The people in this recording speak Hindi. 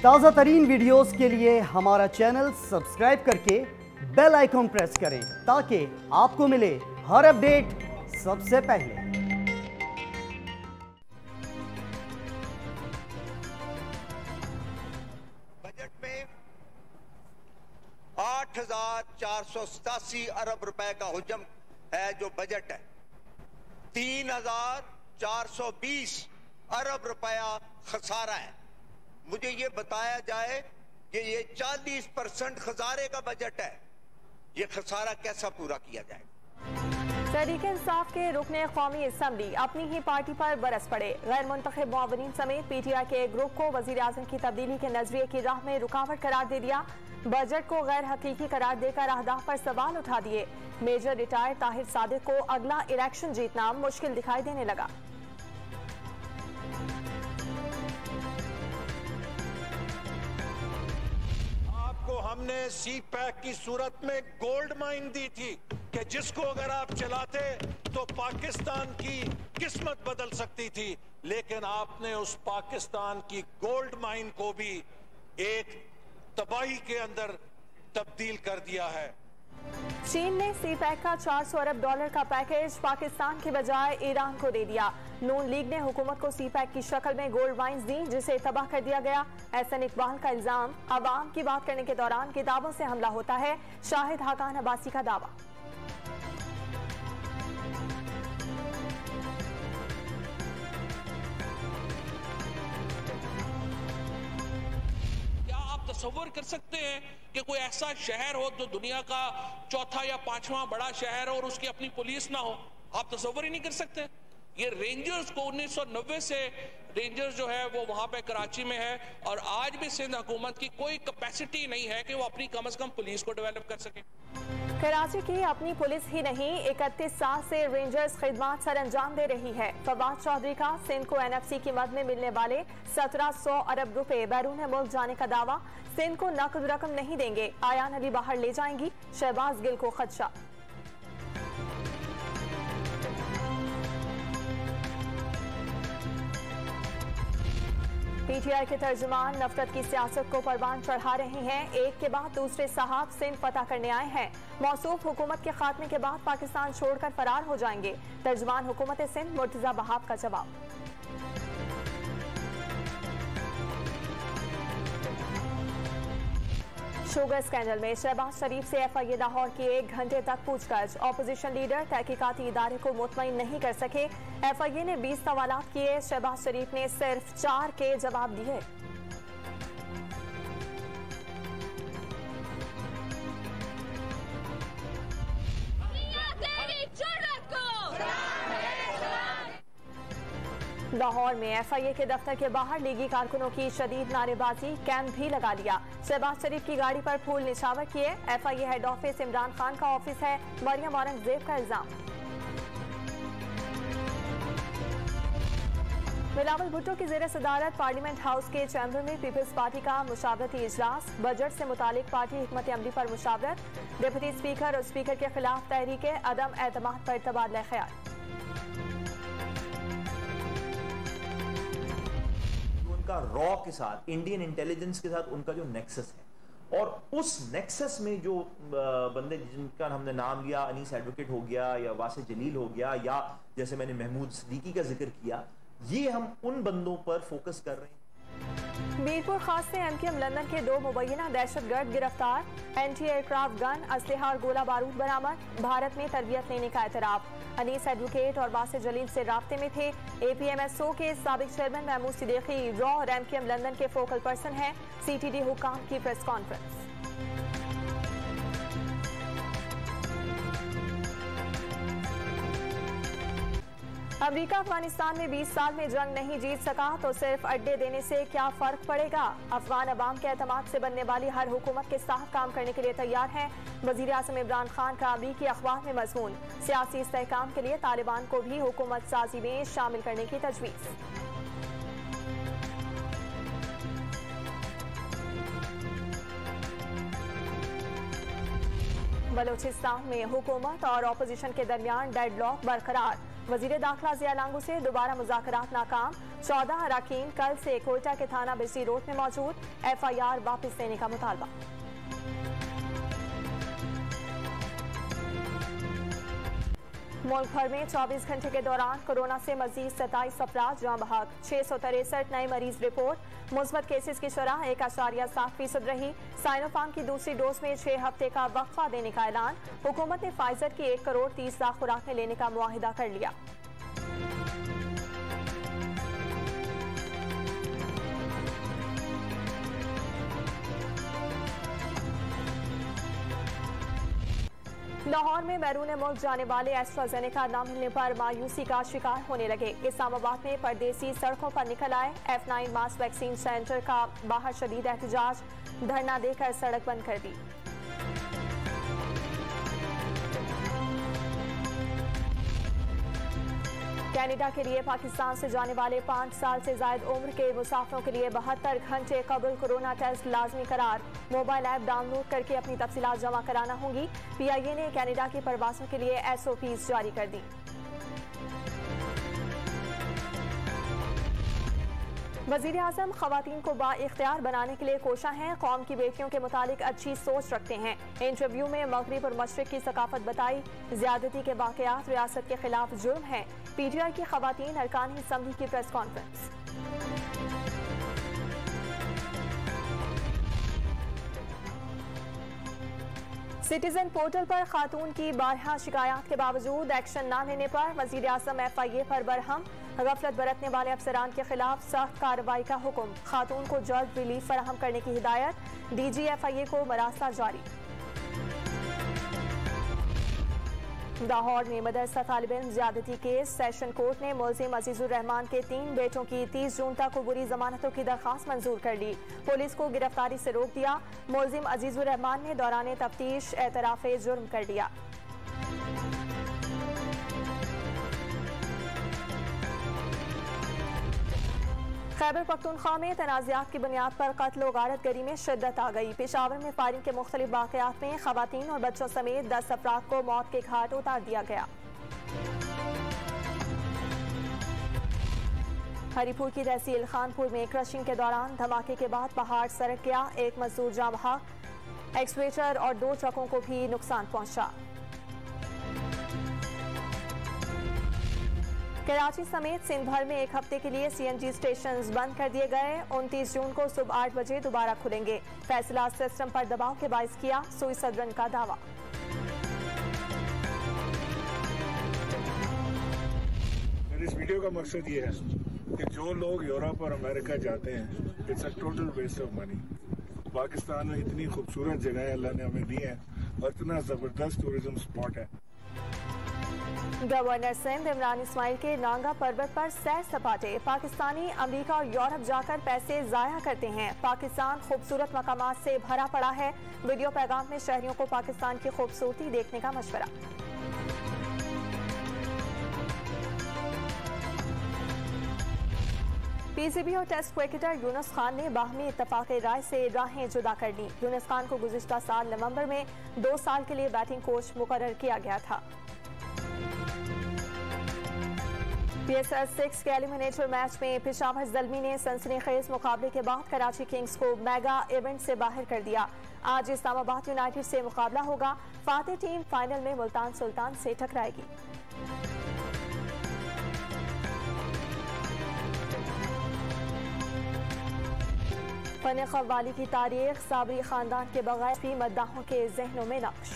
ताज़ा तरीन वीडियोस के लिए हमारा चैनल सब्सक्राइब करके बेल आइकॉन प्रेस करें ताकि आपको मिले हर अपडेट सबसे पहले। बजट में 8,487 अरब रुपए का हुजम है जो बजट है। 3,420 अरब रुपया खसारा है। मुझे ये बताया जाए कि ये 40% खसारे का बजट है, ये खसारा कैसा पूरा किया जाएगा? तहरीक इंसाफ के रुकने कौमी असम्बली अपनी ही पार्टी पर बरस पड़े। गैर मुंतखब मुआवनीन समेत PTI के ग्रुप को वजीर आजम की तब्दीली के नजरिए की राह में रुकावट करार दे दिया। बजट को गैर हकीकी करार देकर अहदाफ पर सवाल उठा दिए। मेजर रिटायर्ड ताहिर सादिक को अगला इलेक्शन जीतना मुश्किल दिखाई देने लगा। आपको हमने CPAC की सूरत में गोल्ड माइन दी थी कि जिसको अगर आप चलाते तो पाकिस्तान की किस्मत बदल सकती थी, लेकिन आपने उस पाकिस्तान की गोल्ड माइन को भी एक तबाही के अंदर तब्दील कर दिया है। चीन ने CPAC का 400 अरब डॉलर का पैकेज पाकिस्तान के बजाय ईरान को दे दिया। नून लीग ने हुकूमत को CPAC की शक्ल में गोल्ड माइंस दी जिसे तबाह कर दिया गया। एहसन इकबाल का इल्जाम, अवाम की बात करने के दौरान किताबों से हमला होता है। शाहिद हाकान अब्बासी का दावा। तस्वर कर सकते हैं कि कोई ऐसा शहर हो जो दुनिया का चौथा या पांचवा बड़ा शहर हो और उसकी अपनी पुलिस ना हो? आप तस्वर ही नहीं कर सकते। ये रेंजर्स को 1990 से रेंजर्स जो है वो वहां पे कराची में है और आज भी सिंध हुकूमत की कोई कैपेसिटी नहीं है कि वो अपनी कम से कम पुलिस को डेवलप कर सके। कराची की अपनी पुलिस ही नहीं 31 साल से रेंजर्स खिदमत सर अंजाम दे रही है। फवाद चौधरी का सिंध को NFC की मद में मिलने वाले 1700 अरब रुपए बैरून मुल्क जाने का दावा। सिंध को नकद रकम नहीं देंगे, आयान अली बाहर ले जाएंगी, शहबाज गिल को खदशा। PTI के तर्जुमान नफरत की सियासत को परवान चढ़ा रहे हैं। एक के बाद दूसरे साहब सिंध फतह करने आए हैं। मौसूफ हुकूमत के खात्मे के बाद पाकिस्तान छोड़कर फरार हो जाएंगे। तर्जुमान हुकूमत सिंध मुर्तजा बहाब का जवाब। शुगर स्कैंडल में शहबाज शरीफ से FIA लाहौर की 1 घंटे तक पूछताछ। ऑपोजिशन लीडर तहकीकाती इदारे को मुतमईन नहीं कर सके। FIA ने 20 सवालात किए, शहबाज शरीफ ने सिर्फ 4 के जवाब दिए। लाहौर में FIA के दफ्तर के बाहर लीगी कारकुनों की शदीद नारेबाजी, कैंप भी लगा लिया। शहबाज शरीफ की गाड़ी पर फूल निछावर किए। FIA head office Imran Khan का ऑफिस है, मरियम औरंगजेब का इल्जाम। बिलावल भुट्टो की जेर सदारत पार्लियामेंट हाउस के चैम्बर में पीपल्स पार्टी का मुशावरती इजलास। बजट से मुतालिक पार्टी हिकमत अमली पर मुशावरत। डिप्टी स्पीकर और स्पीकर के खिलाफ तहरीक अदम एतमाद पर तबादला ख्याल। रॉ के साथ, इंडियन इंटेलिजेंस के साथ उनका जो नेक्सस है, और उस नेक्सस में जो बंदे जिनका हमने नाम लिया, अनीस एडवोकेट हो गया या वासे जलील हो गया, या जैसे मैंने महमूद सिद्दीकी का जिक्र किया, ये हम उन बंदों पर फोकस कर रहे हैं। मीरपुर खास से MQM लंदन के 2 मुबैना दहशतगर्द गिरफ्तार। एंटी एयरक्राफ्ट गन, असलहा और गोला बारूद बरामद। भारत में तरबियत लेने का एतराफ। अनीस एडवोकेट और वासे जलील से राब्ते में थे। APMSO के साबिक चेयरमैन महमूद सिद्दीकी रॉ और MQM लंदन के फोकल पर्सन हैं। CTD हुकाम की प्रेस कॉन्फ्रेंस। अमेरिका अफगानिस्तान में 20 साल में जंग नहीं जीत सका तो सिर्फ अड्डे देने से क्या फर्क पड़ेगा? अफगान अवाम के एतमाद से बनने वाली हर हुकूमत के साथ काम करने के लिए तैयार है। वजीर आज़म इमरान खान का अमरीकी अखबार में मज़मून। सियासी इस्तेहकाम के लिए तालिबान को भी हुकूमत साजी में शामिल करने की तजवीज़। बलोचिस्तान में हुकूमत और अपोजिशन के दरमियान डेडलॉक बरकरार। वजीर दाखिला जिया लांगू से दोबारा मुज़ाकरात नाकाम। 14 अराकीन कल से कोयटा के थाना बिजली रोड में मौजूद, FIR वापस लेने का मुतालबा। मुल्क भर में 24 घंटे के दौरान कोरोना से मजीद 27 अफराद जाँ बहक, 663 नए मरीज रिपोर्ट। मुस्बत केसेस की शरह 1.7% रही। साइनोफार्म की दूसरी डोज में 6 हफ्ते का वक्फा देने का ऐलान। हुकूमत ने फाइजर की 1 करोड़ 30 लाख खुराकें लेने का मुआहिदा कर लिया। लाहौर में बैरून मुल्क जाने वाले एस्ट्राजेनेका न मिलने पर मायूसी का शिकार होने लगे। इस्लामाबाद में परदेसी सड़कों पर निकल आए। F9 मास वैक्सीन सेंटर का बाहर शदीद एहतजाज, धरना देकर सड़क बंद कर दी। कनाडा के लिए पाकिस्तान से जाने वाले 5 साल से जायद उम्र के मुसाफिरों के लिए 72 घंटे कबल कोरोना टेस्ट लाजमी करार। मोबाइल ऐप डाउनलोड करके अपनी तफसीलात जमा कराना होंगी। PIA ने कनाडा की परवाज़ों के लिए SOPs जारी कर दी। वज़ीर आज़म ख़वातीन को बाइख्तियार बनाने के लिए कोशा हैं। कौम की बेटियों के मुतालिक अच्छी सोच रखते हैं। इंटरव्यू में मगरिब और मशरिक की सकाफत बताई। ज्यादती के वाक़यात रियासत के खिलाफ जुर्म है। PTI की ख़वातीन अरकान असम्बली की प्रेस कॉन्फ्रेंस। सिटीजन पोर्टल पर खातून की 12 शिकायत के बावजूद एक्शन न लेने पर वज़ीर आज़म FIA पर बरहम। गफलत बरतने वाले अफसरान के खिलाफ सख्त कार्रवाई का हुक्म। खातून को जल्द रिलीफ फराहम करने की हिदायत। DG FIA को मरासला जारी। लाहौर में मदरसा तालिब इल्म ज्यादती केस। सेशन कोर्ट ने मुल्जिम अजीजुर रहमान के 3 बेटों की 30 जून तक अबूरी जमानतों की दरखास्त मंजूर कर ली। पुलिस को गिरफ्तारी से रोक दिया। मुल्जिम अजीजुर रहमान ने दौरान तफ्तीश एतराफ़े जुर्म कर दिया। खैबर पख्तूनख्वा में तनाज़ात की बुनियाद पर कत्ल और गारतगरी में शिद्दत आ गई। पेशावर में फायरिंग के मुख्तलिफ वाक़यात में खवातीन और बच्चों समेत 10 अफराद को मौत के घाट उतार दिया गया। हरीपुर की तहसील खानपुर में क्रशिंग के दौरान धमाके के बाद पहाड़ सरक गया। 1 मजदूर जाँ बहक। एक्सवेटर और 2 ट्रकों को भी नुकसान पहुंचा। कराची समेत सिंध भर में 1 हफ्ते के लिए CNG स्टेशंस बंद कर दिए गए। 29 जून को सुबह 8 बजे दोबारा खुलेंगे। फैसला सिस्टम पर दबाव के बाइस किया, सुई सदरन का दावा। इस वीडियो का मकसद ये है कि जो लोग यूरोप और अमेरिका जाते हैं, it's a total waste of money. Pakistan में इतनी खूबसूरत जगह अल्लाह ने हमें दी है और इतना जबरदस्त टूरिज्म स्पॉट है। गवर्नर सिंध इमरान इस्माइल के नांगा पर्वत पर सैर सपाटे। पाकिस्तानी अमेरिका और यूरोप जाकर पैसे जाया करते हैं। पाकिस्तान खूबसूरत मकामात से भरा पड़ा है। वीडियो पैगाम में शहरियों को पाकिस्तान की खूबसूरती देखने का मशवरा। PCB और टेस्ट क्रिकेटर यूनुस खान ने बाहमी इत्तफाक़ राय से राहें जुदा कर दी। यूनुस खान को गुज़िश्ता साल नवंबर में 2 साल के लिए बैटिंग कोच मुकर्रर किया गया था। PSL 6 के एलिमिनेटर मैच में पेशावर ज़ल्मी ने सनसनीखेज मुकाबले के बाद कराची किंग्स को मेगा इवेंट से बाहर कर दिया। आज इस्लामाबाद यूनाइटेड से मुकाबला होगा। फातेह टीम फाइनल में मुल्तान सुल्तान से टकराएगी। फन क़व्वाली की तारीख साबरी खानदान के बगैर भी मद्दाहों के जहनों में नक्श।